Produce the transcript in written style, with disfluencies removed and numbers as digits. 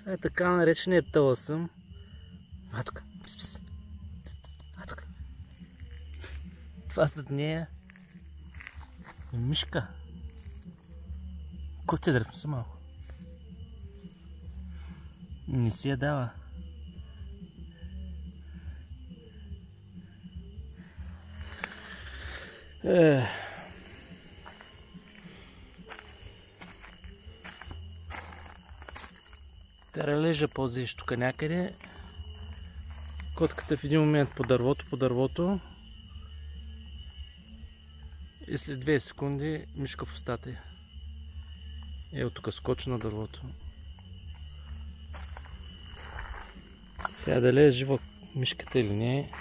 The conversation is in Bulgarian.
Това е така нареченият таласъм. А тук. А тук. Това зад нея е мишка. Ко те дръпна се малко. Не си я дава. Таралежа ползиш тук някъде. Котката в един момент по дървото и след 2 секунди мишка в устата й. От тук скочи на дървото. Сега дали е жива мишката или не,